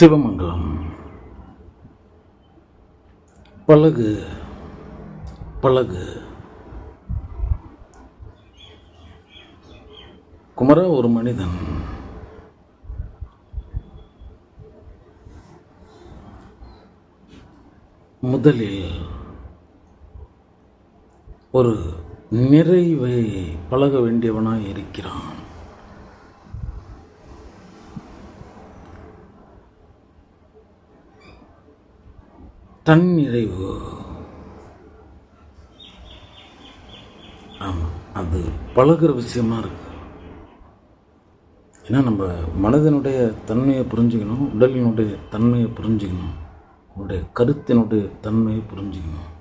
சிவமங்கலம். பழகு பழகு. குமரா, ஒரு மனிதன் முதலில் ஒரு நிறைவை பழக வேண்டியவனாய் இருக்கிறான். தன் நிறைவு. ஆமாம், அது பழகிற விஷயமா இருக்கு. ஏன்னா நம்ம மனதினுடைய தன்மையை புரிஞ்சுக்கணும், உடலினுடைய தன்மையை புரிஞ்சுக்கணும், உன்னுடைய கருத்தினுடைய தன்மையை புரிஞ்சுக்கணும்.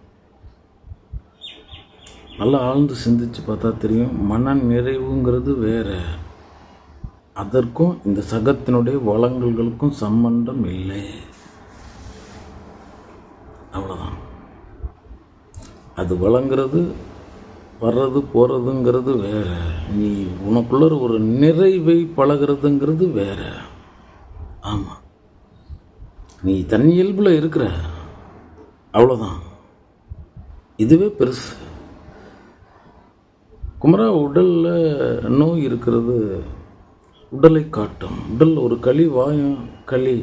நல்லா ஆழ்ந்து சிந்திச்சு பார்த்தா தெரியும், மன நிறைவுங்கிறது வேற. அதற்கும் இந்த சகத்தினுடைய வளங்களுக்கும் சம்பந்தம் இல்லை. அவ்வளோதான். அது வழங்குறது, வர்றது, போகிறதுங்கிறது வேற. நீ உனக்குள்ள ஒரு நிறைவை பழகிறதுங்கிறது வேற. ஆமாம், நீ தன் இயல்பில் இருக்கிற, அவ்வளோதான். இதுவே பெருசு. குமரா, உடலில் நோய் இருக்கிறது உடலை காட்டும். உடல் ஒரு களி, வாயம் களி,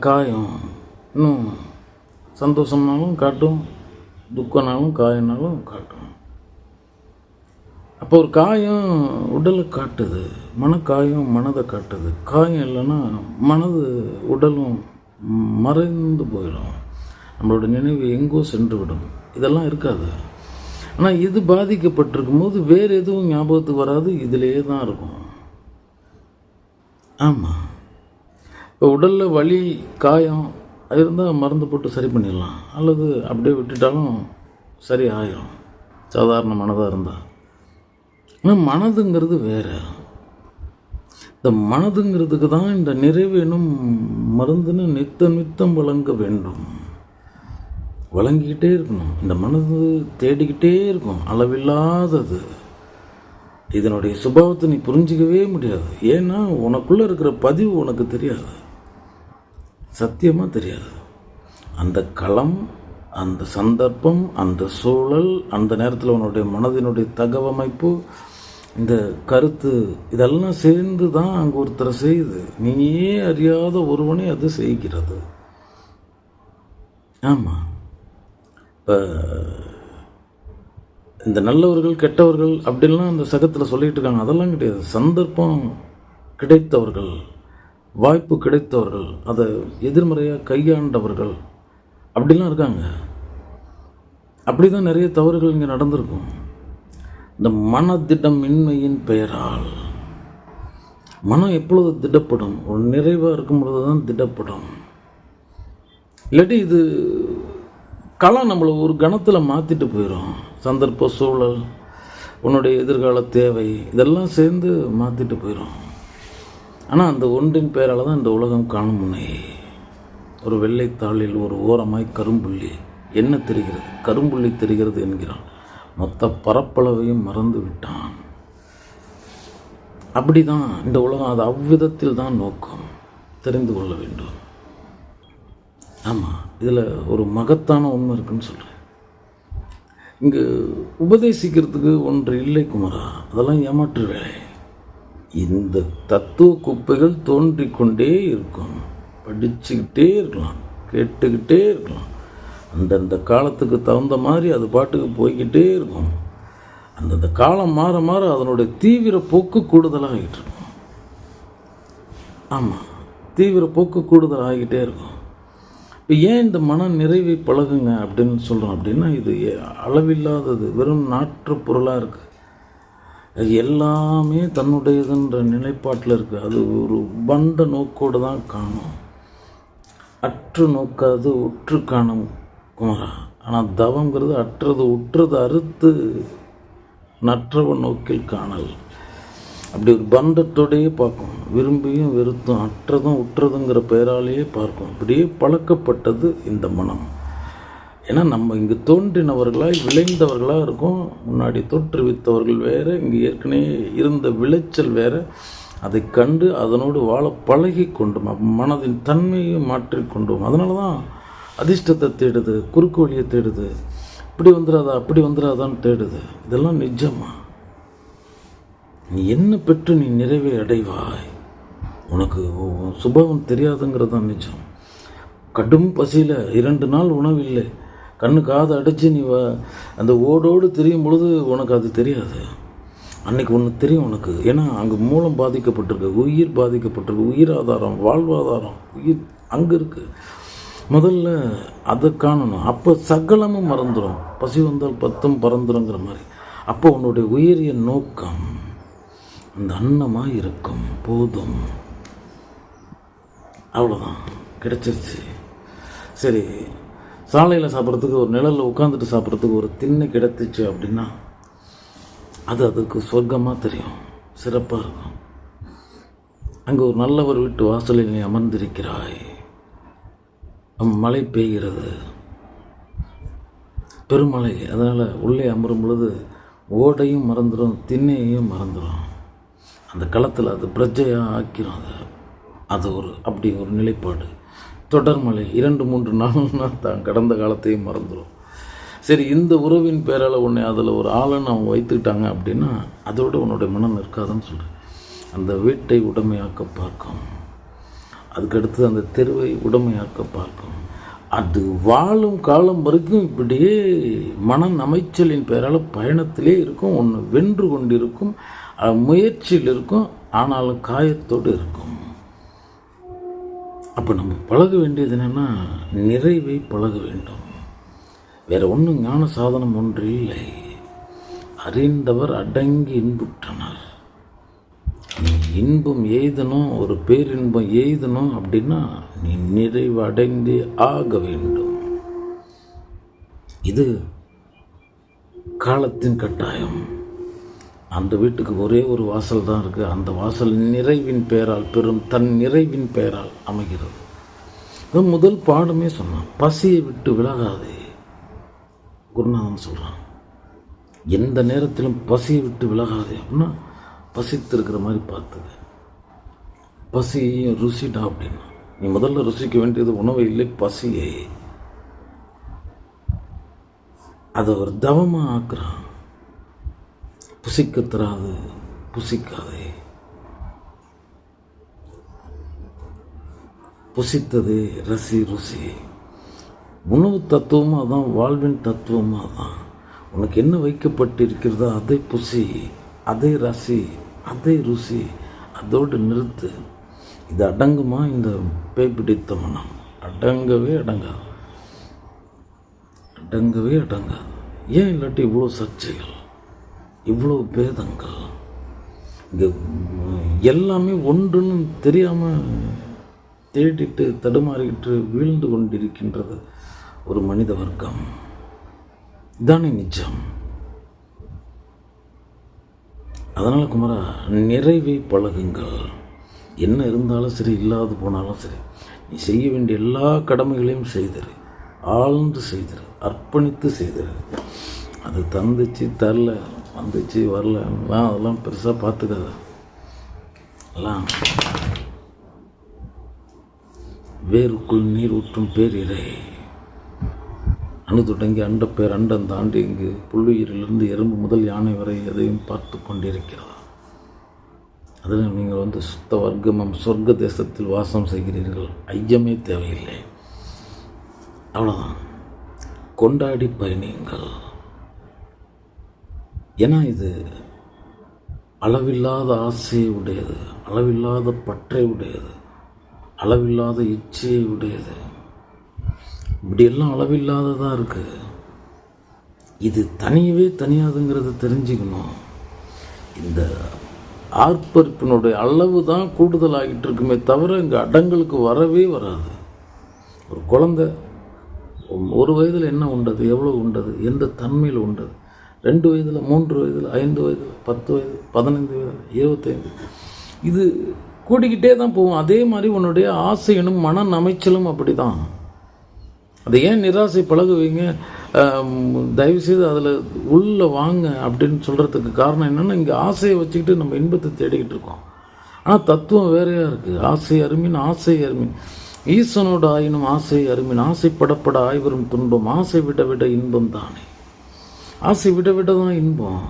காயம், இன்னும் சந்தோஷம்னாலும் காட்டும், துக்கம்னாலும் காயம்னாலும் காட்டும். அப்போ ஒரு காயம் உடலை காட்டுது, மனக்காயம் மனதை காட்டுது. காயம் இல்லைன்னா மனது உடலும் மறைந்து போயிடும், நம்மளோட நினைவு எங்கோ சென்று விடும். இதெல்லாம் இருக்காது. ஆனால் இது பாதிக்கப்பட்டிருக்கும் போது வேறு எதுவும் ஞாபகத்துக்கு வராது, இதிலேயே தான் இருக்கும். ஆமாம், இப்போ உடலில் வலி, காயம் அது இருந்தால் மருந்து போட்டு சரி பண்ணிடலாம், அல்லது அப்படியே விட்டுட்டாலும் சரி ஆயிரும், சாதாரண மனதாக இருந்தால். ஆனால் மனதுங்கிறது வேறு. இந்த மனதுங்கிறதுக்கு தான் இந்த நிறைவு எனும் மருந்துன்னு நித்தம் வழங்க வேண்டும். வழங்கிக்கிட்டே இருக்கணும். இந்த மனது தேடிக்கிட்டே இருக்கும், அளவில்லாதது. இதனுடைய சுபாவத்தை நீ புரிஞ்சிக்கவே முடியாது. ஏன்னா உனக்குள்ளே இருக்கிற பதிவு உனக்கு தெரியாது, சத்தியமாக தெரியாது. அந்த களம், அந்த சந்தர்ப்பம், அந்த சூழல், அந்த நேரத்தில் உன்னுடைய மனதினுடைய தகவமைப்பு, இந்த கருத்து, இதெல்லாம் சேர்ந்து தான் அங்கே ஒருத்தரை செய்யுது. நீயே அறியாத ஒருவனை அது செய்கிறது. ஆமாம், இப்போ இந்த நல்லவர்கள் கெட்டவர்கள் அப்படின்லாம் அந்த சகத்தில் சொல்லிகிட்டு இருக்காங்க. அதெல்லாம் கிடையாது. சந்தர்ப்பம் கிடைத்தவர்கள், வாய்ப்பு கிடைத்தவர்கள், அதை எதிர்மறையாக கையாண்டவர்கள் அப்படிலாம் இருக்காங்க. அப்படி தான் நிறைய தவறுகள் இங்கே நடந்திருக்கும். இந்த மனதிடமின்மையின் பெயரால். மனம் எப்பொழுது திடப்படும்? ஒரு நிறைவாக இருக்கும் பொழுது தான் திடப்படும். இல்லாட்டி இது களம் நம்மளை ஒரு கணத்தில் மாற்றிட்டு போயிடும். சந்தர்ப்ப சூழல், உன்னுடைய எதிர்கால தேவை, இதெல்லாம் சேர்ந்து மாற்றிட்டு போயிடும். ஆனால் அந்த ஒன்றின் பெயரால் தான் இந்த உலகம் காணும் முனை. ஒரு வெள்ளைத்தாளில் ஒரு ஓரமாய் கரும்புள்ளி. என்ன தெரிகிறது? கரும்புள்ளி தெரிகிறது என்கிறான். மொத்த பரப்பளவையும் மறந்து விட்டான். அப்படி தான் இந்த உலகம். அது அவ்விதத்தில் தான் நோக்கம். தெரிந்து கொள்ள வேண்டும். ஆமாம், இதில் ஒரு மகத்தான உண்மை இருக்குன்னு சொல்கிறேன். இங்கே உபதேசிக்கிறதுக்கு ஒன்று இல்லை குமரா, அதெல்லாம் ஏமாற்று வேலை. இந்த தத்துவ குப்பைகள் தோன்றிக்கொண்டே இருக்கும். படிச்சுக்கிட்டே இருக்கலாம், கேட்டுக்கிட்டே இருக்கலாம். அந்தந்த காலத்துக்கு தகுந்த மாதிரி அது பாட்டுக்கு போய்கிட்டே இருக்கும். அந்தந்த காலம் மாற மாற அதனுடைய தீவிர போக்கு கூடுதலாகிட்டு இருக்கும். ஆமாம், தீவிர போக்கு கூடுதல் ஆகிக்கிட்டே இருக்கும். இப்போ ஏன் இந்த மன நிறைவை பழகுங்க அப்படின்னு சொல்கிறோம் அப்படின்னா, இது அளவில்லாதது, வெறும் நாற்று பொருளாக இருக்குது. அது எல்லாமே தன்னுடையதுன்ற நிலைப்பாட்டில் இருக்குது. அது ஒரு பண்ட நோக்கோடு தான் காணும். அற்று நோக்காது உற்று காணும் குமரா. ஆனால் தவங்கிறது அற்றது உற்றது அறுத்து நற்றவ நோக்கில் காணல். அப்படி ஒரு பந்தத்தோடையே பார்க்கும், விரும்பியும் வெறுத்தும், அற்றதும் உற்றதுங்கிற பெயராலேயே பார்க்கும். அப்படியே பழக்கப்பட்டது இந்த மனம். ஏன்னா நம்ம இங்கே தோன்றினவர்களாய் விளைந்தவர்களாக இருக்கும். முன்னாடி தோற்றுவித்தவர்கள் வேறு, இங்கே ஏற்கனவே இருந்த விளைச்சல் வேறு. அதை கண்டு அதனோடு வாழ பழகி கொண்டும் மனதின் தன்மையை மாற்றிக்கொண்டும். அதனால தான் அதிர்ஷ்டத்தை தேடுது, குறுக்கு வழியை தேடுது, இப்படி வந்துடாதா அப்படி வந்துடாதான்னு தேடுது. இதெல்லாம் நிஜமா? நீ என்ன பெற்று நீ நிறைவை அடைவாய்? உனக்கு சுபாவம் தெரியாதுங்கிறது தான் நிஜம். கடும் பசியில் 2 நாள் உணவில்லை, கண்ணு காது அடைச்சி நீ அந்த ஓடோடு தெரியும் பொழுது உனக்கு அது தெரியாது. அன்றைக்கி ஒன்று தெரியும் உனக்கு. ஏன்னா அங்கே மூலம் பாதிக்கப்பட்டிருக்கு, உயிர் பாதிக்கப்பட்டிருக்கு, உயிர் ஆதாரம், வாழ்வாதாரம், உயிர் அங்கே இருக்குது. முதல்ல அதை காணணும். அப்போ சகலமும் மறந்துடும். பசி வந்தால் 10 பறந்துருங்கிற மாதிரி. அப்போ உன்னுடைய உயரிய நோக்கம் அந்த அன்னமாக இருக்கும். போதும், அவ்வளோதான், கிடைச்சிருச்சு. சரி, சாலையில் சாப்பிட்றதுக்கு, ஒரு நிழலில் உட்காந்துட்டு சாப்பிட்றதுக்கு ஒரு திண்ணை கிடைச்சிச்சு அப்படின்னா அது அதுக்கு சொர்க்கமாக தெரியும், சிறப்பாக இருக்கும். அங்கே ஒரு நல்லவர் வீட்டு வாசலில் நீ அமர்ந்திருக்கிறாய், மழை பெய்கிறது, பெருமழை. அதனால் உள்ளே அமரும் பொழுது ஓடையும் மறந்துடும், திண்ணையையும் மறந்துடும். அந்த களத்தில் அது பிரஜையாக ஆக்கிரும். அது அப்படி ஒரு நிலைப்பாடு. தொடர்மழை 2-3 நாள்னா தான் கடந்த காலத்தையும் மறந்துடும். சரி, இந்த உறவின் பேரால் உன்னை அதில் ஒரு ஆளுன்னு அவங்க வைத்துக்கிட்டாங்க அப்படின்னா அதோடு உன்னுடைய மனம் நிற்காதுன்னு சொல்லு. அந்த வீட்டை உடைமையாக்க பார்க்கும், அதுக்கடுத்து அந்த தெருவை உடைமையாக்க பார்க்கும். அது வாழும் காலம் வரைக்கும் இப்படியே மன அமைச்சலின் பேரால் பயணத்திலே இருக்கும். ஒன்று வென்று கொண்டிருக்கும், முயற்சியில் இருக்கும், ஆனாலும் காயத்தோடு இருக்கும். அப்போ நம்ம பழக வேண்டியது என்னென்னா நிறைவை பழக வேண்டும். வேறு ஒன்றும் ஞான சாதனம் ஒன்று இல்லை. அறிந்தவர் அடங்கி இன்புற்றனர். நீ இன்பம் எய்தணும், ஒரு பேரின்பம் எய்தணும் அப்படின்னா நீ நிறைவு அடைந்தே ஆக வேண்டும். இது காலத்தின் கட்டாயம். அந்த வீட்டுக்கு ஒரே ஒரு வாசல் தான் இருக்குது. அந்த வாசல் நிறைவின் பெயரால், பெரும் தன் நிறைவின் பெயரால் அமைகிறது. முதல் பாடமே சொன்னான், பசியை விட்டு விலகாதே. குருநாதன் சொல்கிறான், எந்த நேரத்திலும் பசியை விட்டு விலகாதே அப்படின்னா பசித்திருக்கிற மாதிரி பார்த்துக்க. பசியையும் ருசிடா அப்படின்னா நீ முதல்ல ருசிக்க வேண்டியது உணவை இல்லை, பசியை. அதை ஒரு தவமாக ஆக்குறான். புசிக்க தராது, புசிக்காதே. புசித்ததே ரசி, ருசி. உணவு தத்துவமும் அதான், வாழ்வின் தத்துவமும் அதான். உனக்கு என்ன வைக்கப்பட்டிருக்கிறதோ அதை புசி, அதை ரசி, அதை ருசி, அதோடு நிறுத்து. இது அடங்குமா? இந்த பேய் பிடித்த மனம் அடங்கவே அடங்காது, அடங்கவே அடங்காது. ஏன் இல்லாட்டி இவ்வளோ சர்ச்சைகள், இவ்வளோ பேதங்கள்? இங்கே எல்லாமே ஒன்றுன்னு தெரியாமல் தேடிட்டு தடுமாறிக்கிட்டு வீழ்ந்து கொண்டிருக்கின்றது ஒரு மனித வர்க்கம். இதானே நிஜம். அதனால் குமரா, நிறைவை பழகுங்கள். என்ன இருந்தாலும் சரி, இல்லாது போனாலும் சரி, நீ செய்ய வேண்டிய எல்லா கடமைகளையும் செய்திரு, ஆழ்ந்து செய்திரு, அர்ப்பணித்து செய்திரு. அது தந்துச்சு தரல, வந்துச்சு வரல, அதெல்லாம் பெருசாக பார்த்துக்காத. எல்லாம் வேருக்குள் நீர் ஊற்றும் பேரிரை. அணு தொடங்கி அண்டப்பேர் அண்டம் தாண்டி இங்கு புல்லுயிரிலிருந்து எறும்பு முதல் யானை வரை எதையும் பார்த்து கொண்டிருக்கிறதா? அதில் நீங்கள் சுத்த வர்க்கமும் சொர்க்க தேசத்தில் வாசம் செய்கிறீர்கள், ஐயமே தேவையில்லை. அவ்வளோதான், கொண்டாடி பயணியுங்கள். ஏன்னா இது அளவில்லாத ஆசையை உடையது, அளவில்லாத பற்றை உடையது, அளவில்லாத இச்சையை உடையது. இப்படியெல்லாம் அளவில்லாததாக இருக்குது. இது தனியவே தனியாதுங்கிறத தெரிஞ்சுக்கணும். இந்த ஆர்ப்பரிப்பினுடைய அளவு தான் கூடுதலாகிட்டு இருக்குமே தவிர இங்கே அடங்களுக்கு வரவே வராது. ஒரு குழந்தை 1 வயதில் என்ன உண்டது, எவ்வளோ உண்டது, எந்த தன்மையில் உண்டது, 2 வயதில், 3 வயதில், 5 வயதில், 10 வயது, 15 வயது, 25, இது கூடிக்கிட்டே தான் போகும். அதே மாதிரி உன்னுடைய ஆசையனும் மன அமைச்சலும் அப்படி தான். அதை ஏன் நிராசை பழகுவீங்க? தயவுசெய்து அதில் உள்ளே வாங்க அப்படின்னு சொல்கிறதுக்கு காரணம் என்னென்னா, இங்கே ஆசையை வச்சுக்கிட்டு நம்ம இன்பத்தை தேடிக்கிட்டு இருக்கோம். ஆனால் தத்துவம் வேறையாக இருக்குது. ஆசை அருமின் ஆசை அருமின் ஈசனோடு ஆயினும் ஆசை அருமின் ஆசைப்படப்பட ஆய்வரும் துன்பம் ஆசை விட விட இன்பம் தானே. ஆசை விட விட தான் இன்பம்.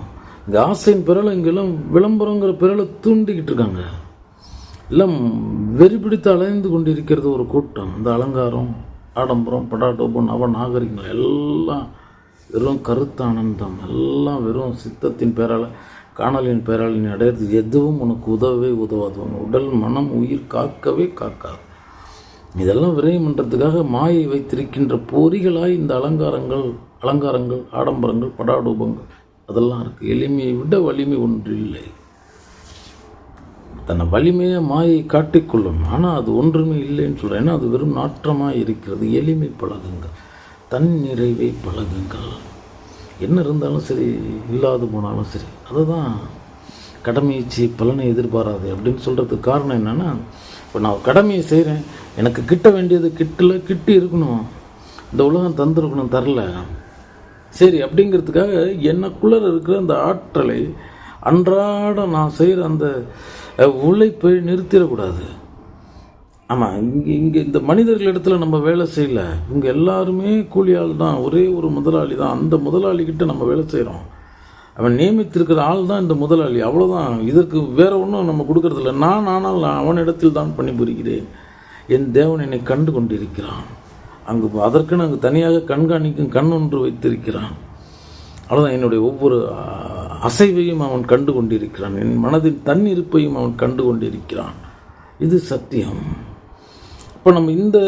இங்கே ஆசையின் பிறலை இங்கெல்லாம் விளம்பரங்கிற பிறலை தூண்டிக்கிட்டு இருக்காங்க. எல்லாம் வெறி பிடித்து அலைந்து கொண்டு இருக்கிறது ஒரு கூட்டம். இந்த அலங்காரம், ஆடம்பரம், படாடோபம், நவ நாகரிகங்கள் எல்லாம் வெறும் கருத்தானந்தம், எல்லாம் வெறும் சித்தத்தின் பேரால், காணலின் பேரால் நீ அடையிறது எதுவும் உனக்கு உதவவே உதவாது. உன் உடல், மனம், உயிர் காக்கவே காக்காது. இதெல்லாம் விரயம் பண்ணுறதுக்காக மாயை வைத்திருக்கின்ற பொறிகளாய் இந்த அலங்காரங்கள், ஆடம்பரங்கள், படாடூபங்கள் அதெல்லாம் இருக்குது. எளிமையை விட வலிமை ஒன்று இல்லை. தன்னை வலிமையை மாயை காட்டிக்கொள்ளும், ஆனால் அது ஒன்றுமே இல்லைன்னு சொல்கிறேன். ஏன்னா அது வெறும் நாற்றமாக இருக்கிறது. எளிமை பழகுங்கள், தன் நிறைவை பழகுங்கள். என்ன இருந்தாலும் சரி, இல்லாது போனாலும் சரி, அதுதான் கடமைச்சு பலனை எதிர்பாராது அப்படின்னு சொல்கிறதுக்கு காரணம் என்னென்னா, இப்போ நான் கடமையை செய்கிறேன், எனக்கு கிட்ட வேண்டியது கிட்டி இருக்கணும், இந்த உலகம் தந்துருக்கணும், தரல சரி அப்படிங்கிறதுக்காக எனக்குள்ளே இருக்கிற அந்த ஆற்றலை அன்றாட நான் செய்கிற அந்த உழைப்பை நிறுத்திடக்கூடாது. ஆமாம், இங்கே இந்த மனிதர்களிடத்தில் நம்ம வேலை செய்யலை. இவங்க எல்லாருமே கூலியாள் தான், ஒரே ஒரு முதலாளி தான். அந்த முதலாளிக்கிட்ட நம்ம வேலை செய்கிறோம். அவன் நியமித்திருக்கிற ஆள் தான் இந்த முதலாளி, அவ்வளோதான். இதற்கு வேற ஒன்றும் நம்ம கொடுக்கறதில்ல. ஆனால் அவனிடத்தில் தான் பணிபுரிகிறேன். என் தேவன் என்னை கண்டு கொண்டிருக்கிறான். அதற்குன்னு அங்கு தனியாக கண்காணிக்கும் கண் ஒன்று வைத்திருக்கிறான். அவ்வளோதான். என்னுடைய ஒவ்வொரு அசைவையும் அவன் கண்டு கொண்டிருக்கிறான். என் மனதின் தன் இருப்பையும் அவன் கண்டு கொண்டிருக்கிறான். இது சத்தியம். இப்போ நம்ம இந்த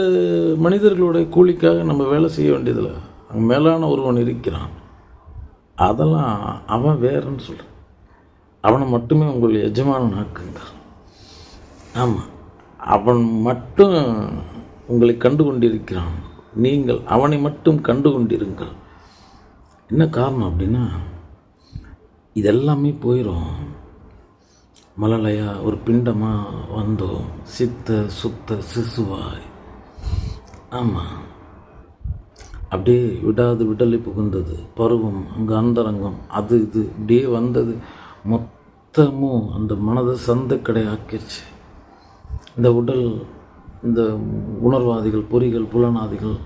மனிதர்களுடைய கூலிக்காக நம்ம வேலை செய்ய வேண்டியதில்லை. அங்கே மேலான ஒருவன் இருக்கிறான். அதெல்லாம் அவன் வேறன்னு சொல்கிறான். அவனை மட்டுமே உங்கள் எஜமானன் ஆக்குங்க. ஆமாம், அவன் மட்டும் உங்களை கண்டு கொண்டிருக்கிறான். நீங்கள் அவனை மட்டும் கண்டு கொண்டிருங்கள். என்ன காரணம் அப்படின்னா, இதெல்லாமே போயிடும். மலலையா ஒரு பிண்டமாக வந்தோம், சித்த சுத்த சிசுவாய். ஆமாம், அப்படியே விடாது விடலை புகுந்தது பருவம், அங்கே அந்தரங்கம், அது இது இப்படியே வந்தது. மொத்தமும் அந்த மனதை சந்தைக்கடை ஆக்கிடுச்சு. இந்த உடல், இந்த உணர்வாதிகள், பொறிகள், புலனாதிகள்,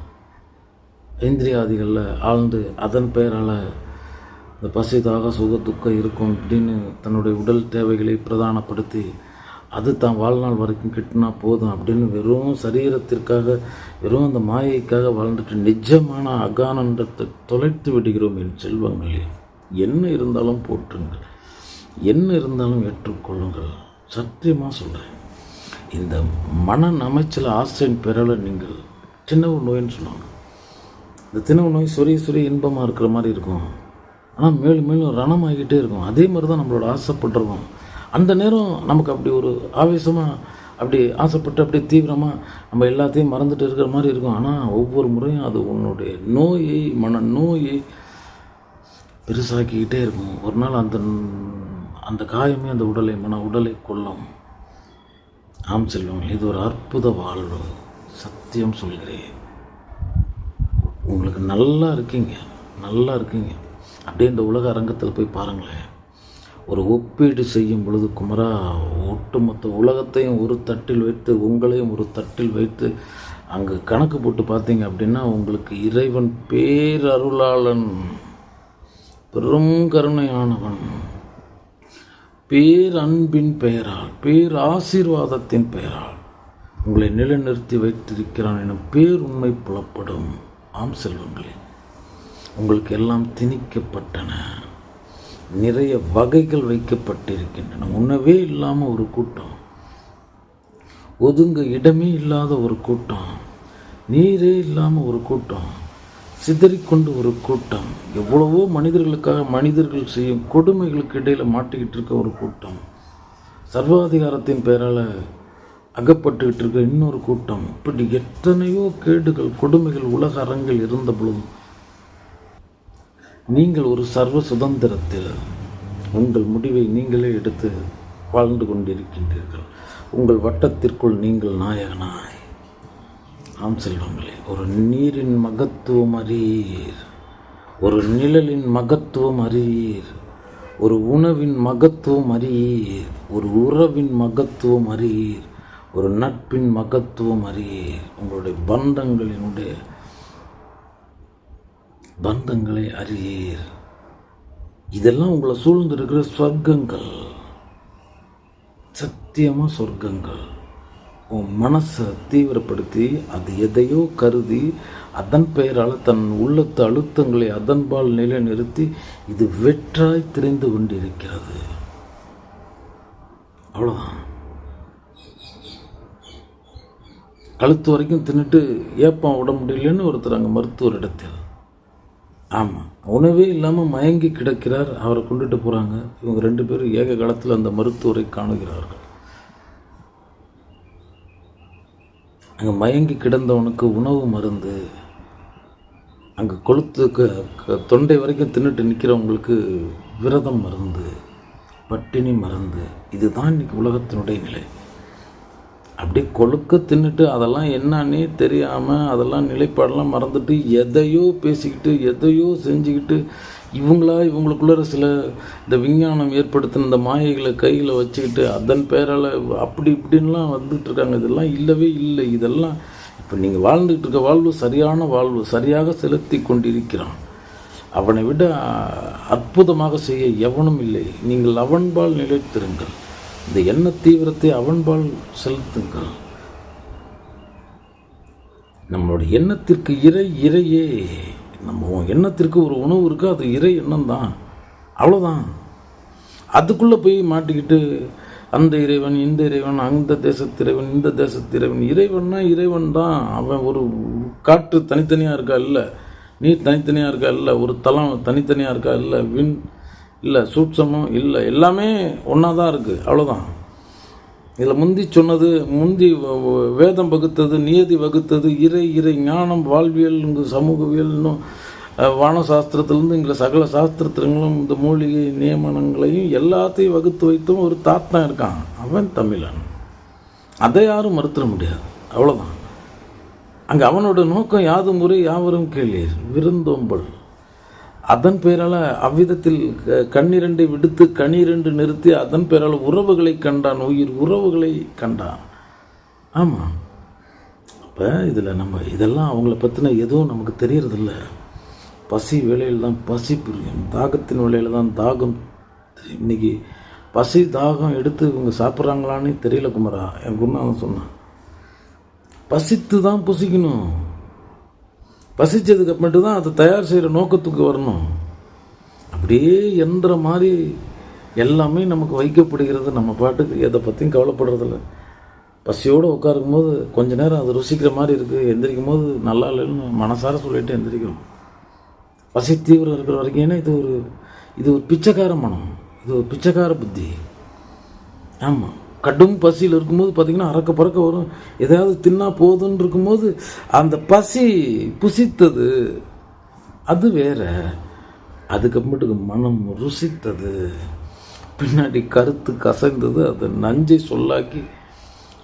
இந்திரியாதிகளில் ஆழ்ந்து அதன் பெயரால் இந்த பசி, தாக, சுக, துக்கம் இருக்கும் அப்படின்னு தன்னுடைய உடல் தேவைகளை பிரதானப்படுத்தி அது தான் வாழ்நாள் வரைக்கும் கிட்டினா போதும் அப்படின்னு வெறும் சரீரத்திற்காக, வெறும் அந்த மாயைக்காக வாழ்ந்துட்டு நிஜமான அகானந்தத்தை தொலைத்து விடுகிறோம். என் செல்வங்களே, என்ன இருந்தாலும் போற்றுங்கள், என்ன இருந்தாலும் ஏற்றுக்கொள்ளுங்கள். சத்தியமாக சொல்கிறேன், இந்த மன அமைச்சல் ஆசையின் பெறலை நீங்கள் திணவு நோயின்னு சொல்லுவாங்க. இந்த திணவு நோய் சொரிய இன்பமாக இருக்கிற மாதிரி இருக்கும், ஆனால் மேலும் மேலும் ரணமாகிக்கிட்டே இருக்கும். அதே மாதிரி தான் நம்மளோட ஆசைப்பட்டுருக்கோம். அந்த நேரம் நமக்கு அப்படி ஒரு ஆவேசமாக, அப்படி ஆசைப்பட்டு அப்படியே தீவிரமாக நம்ம எல்லாத்தையும் மறந்துட்டு இருக்கிற மாதிரி இருக்கும். ஆனால் ஒவ்வொரு முறையும் அது உன்னுடைய நோயை, மன நோயை பெருசாக்கிக்கிட்டே இருக்கும். ஒரு நாள் அந்த காயமே அந்த உடலை, மன உடலை கொல்லும். ஆம் செல்வம், இது ஒரு அற்புத வாழ்வு. சத்தியம் சொல்கிறேன், உங்களுக்கு நல்லா இருக்கீங்க. அப்படியே இந்த உலக அரங்கத்தில் போய் பாருங்களேன். ஒரு ஒப்பீடு செய்யும் பொழுது குமரா, ஒட்டுமொத்த உலகத்தையும் ஒரு தட்டில் வைத்து, உங்களையும் ஒரு தட்டில் வைத்து அங்கே கணக்கு போட்டு பார்த்தீங்க அப்படின்னா உங்களுக்கு இறைவன் பேரருளாளன், பெரும் கருணையானவன், பேரன்பின் பெயரால், பேராசீர்வாதத்தின் பெயரால் உங்களை நிலைநிறுத்தி வைத்திருக்கிறான் எனும் பேருண்மை புலப்படும். ஆம் செல்வங்களே, உங்களுக்கு எல்லாம் திணிக்கப்பட்டன, நிறைய வகைகள் வைக்கப்பட்டிருக்கின்றன. உணவே இல்லாமல் ஒரு கூட்டம், ஒதுங்க இடமே இல்லாத ஒரு கூட்டம், நீரே இல்லாமல் ஒரு கூட்டம், சிதறிக்கொண்டு ஒரு கூட்டம், எவ்வளவோ மனிதர்களுக்காக மனிதர்கள் செய்யும் கொடுமைகளுக்கு இடையில் மாட்டிக்கிட்டு இருக்க ஒரு கூட்டம், சர்வாதிகாரத்தின் பெயரால் அகப்பட்டுக்கிட்டு இருக்க இன்னொரு கூட்டம். இப்படி எத்தனையோ கேடுகள், கொடுமைகள் உலக அரங்கில் இருந்த பொழுதும் நீங்கள் ஒரு சர்வ சுதந்திரத்தில் உங்கள் முடிவை நீங்களே எடுத்து வாழ்ந்து கொண்டிருக்கின்றீர்கள். உங்கள் வட்டத்திற்குள் நீங்கள் நாயகனாய். ஆம் செல்வங்களே, ஒரு நீரின் மகத்துவம் அறியீர், ஒரு நிழலின் மகத்துவம் அறியீர், ஒரு உணவின் மகத்துவம் அறியீர், ஒரு உறவின் மகத்துவம் அறியீர், ஒரு நட்பின் மகத்துவம் அறியீர், உங்களுடைய பந்தங்களை அறியீர். இதெல்லாம் உங்களை சூழ்ந்து இருக்கிற சொர்க்கங்கள், சத்தியமாக சொர்க்கங்கள். உன் மனசை தீவிரப்படுத்தி அது எதையோ கருதி அதன் பெயரால் தன் உள்ளத்து அழுத்தங்களை அதன்பால் நிலைநிறுத்தி இது வெற்றாய் திரிந்து கொண்டிருக்கிறது. அவ்வளோதான். கழுத்து வரைக்கும் தின்னுட்டு ஏப்பம் விட முடியலன்னு ஒருத்தர் அங்கே மருத்துவர் இடத்தில், ஆமாம், உணவே இல்லாமல் மயங்கி கிடக்கிறார். அவரை கொண்டுட்டு போகிறாங்க. இவங்க 2 பேரும் ஏக காலத்தில் அந்த மருத்துவரை காணுகிறார்கள். அங்கே மயங்கி கிடந்தவனுக்கு உணவு மருந்து, அங்கே கொளுத்து தொண்டை வரைக்கும் தின்னுட்டு நிற்கிறவங்களுக்கு விரதம் மருந்து, பட்டினி மருந்து. இதுதான் இன்றைக்கி உலகத்தினுடைய நிலை. அப்படியே கொழுக்க தின்னுட்டு அதெல்லாம் என்னன்னே தெரியாமல் அதெல்லாம் நிலைப்பாடெல்லாம் மறந்துட்டு எதையோ பேசிக்கிட்டு எதையோ செஞ்சுக்கிட்டு இவங்களுக்குள்ள சில இந்த விஞ்ஞானம் ஏற்படுத்தின இந்த மாயைகளை கையில் வச்சுக்கிட்டு அதன் பேரால் அப்படி இப்படின்லாம் வந்துட்டு இருக்காங்க. இதெல்லாம் இல்லவே இல்லை. இதெல்லாம் இப்போ நீங்கள் வாழ்ந்துக்கிட்டு இருக்க வாழ்வு சரியான வாழ்வு, சரியாக செலுத்தி கொண்டிருக்கிறான். அவனை விட அற்புதமாக செய்ய எவனும் இல்லை. நீங்கள் அவன்பால் நிலைத்திருங்கள். இந்த எண்ண தீவிரத்தை அவன்பால் செலுத்துங்கள். நம்மளுடைய எண்ணத்திற்கு இறையே. நம்ம எண்ணத்திற்கு ஒரு உணவு இருக்குது, அது இறை எண்ணம் தான். அவ்வளோதான். அதுக்குள்ளே போய் மாட்டிக்கிட்டு அந்த இறைவன், இந்த இறைவன், அந்த தேசத்திறைவன், இந்த தேசத்திறைவன். இறைவன்னா இறைவன் தான். அவன் ஒரு காற்று தனித்தனியாக இருக்கா இல்லை, நீர் தனித்தனியாக இருக்கா இல்லை, ஒரு தலம் தனித்தனியாக இருக்கா இல்லை, விண் இல்லை, சூட்சமும் இல்லை, எல்லாமே ஒன்றா தான் இருக்குது. அவ்வளோதான். இதில் முந்தி வேதம் வகுத்தது, நியதி வகுத்தது, இறை ஞானம், வாழ்வியல், இங்கு சமூகவியல்னும் வானசாஸ்திரத்திலேருந்து இங்கே சகல சாஸ்திரத்திலும் இந்த மூலிகை நியமனங்களையும் எல்லாத்தையும் வகுத்து வைத்தும் ஒரு தாத்தான் இருக்கான். அவன் தமிழன். அதை யாரும் மறுத்துட முடியாது. அவ்வளோதான். அங்கே அவனோட நோக்கம் யாது முறை யாவரும் கேளீர் விருந்தோம்பல். அதன் பேரால் அவ்விதத்தில் கண்ணிரண்டை விடுத்து கண்ணீரெண்டு நிறுத்தி அதன் பேரால் உறவுகளை கண்டான். உறவுகளை கண்டான். ஆமாம். அப்போ இதில் நம்ம இதெல்லாம் அவங்கள பற்றின எதுவும் நமக்கு தெரியறதில்ல. பசி வேலையில் தான் பசி புரியும், தாகத்தின் வேலையில் தான் தாகம். இன்றைக்கி பசி தாகம் எடுத்து இவங்க சாப்பிட்றாங்களான்னு தெரியல குமரா. என் குருநாதன் சொன்னான், பசித்து தான் புசிக்கணும். பசித்ததுக்கு அப்புறமேட்டு தான் அதை தயார் செய்கிற நோக்கத்துக்கு வரணும். அப்படியே என்ற மாதிரி எல்லாமே நமக்கு வைக்கப்படுகிறது. நம்ம பாட்டுக்கு எதை பற்றியும் கவலைப்படுறதில்ல. பசியோடு உட்காருக்கும் போது கொஞ்ச நேரம் அது ருசிக்கிற மாதிரி இருக்குது, எந்திரிக்கும் போது நல்லா இல்லைன்னு மனசார சொல்லிட்டு எந்திரிக்கிறோம். பசி தீவிரம் இருக்கிற வரைக்கும். ஏன்னா இது ஒரு பிச்சைக்கார மனம், இது ஒரு பிச்சைக்கார புத்தி. ஆமாம். கடும் பசியில் இருக்கும்போது பார்த்திங்கன்னா அறக்க பறக்க வரும். எதாவது தின்னா போதுன்னு இருக்கும்போது அந்த பசி புசித்தது அது வேற. அதுக்கப்புறமேட்டுக்கு மனம் ருசித்தது, பின்னாடி கருத்து கசைந்தது, அதை நஞ்சை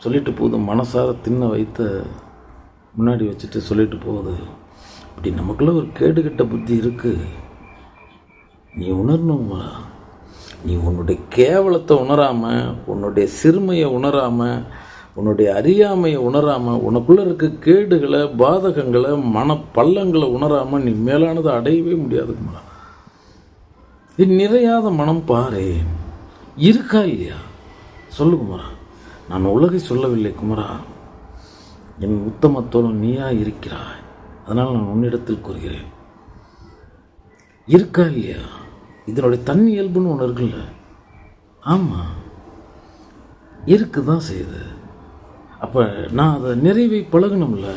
சொல்லிட்டு போகுது. மனசார தின்ன வைத்த முன்னாடி வச்சுட்டு சொல்லிட்டு போகுது. இப்படி நமக்குள்ள ஒரு கேடுகட்ட புத்தி இருக்குது. நீ உணரணுமா? நீ உன்னுடைய கேவலத்தை உணராமல், உன்னுடைய சிறுமையை உணராமல், உன்னுடைய அறியாமையை உணராமல், உனக்குள்ளே இருக்க கேடுகளை, பாதகங்களை, மனப்பள்ளங்களை உணராமல் நீ மேலானதை அடையவே முடியாது குமரா. இது நிறையாத மனம் பாரு இருக்கா இல்லையா? சொல்லு குமரா. நான் உலகை சொல்லவில்லை குமரா. என் உத்தமத்தோளும் நீயா இருக்கிறாய். அதனால் நான் உன்னிடத்தில் கூறுகிறேன், இருக்கா இல்லையா? இதனுடைய தன் இயல்புன்னு ஒன்று இருக்குல்ல. ஆமாம், இருக்கு தான் செய்யுது. அப்போ நான் அதை நிறைவை பழகணும்ல.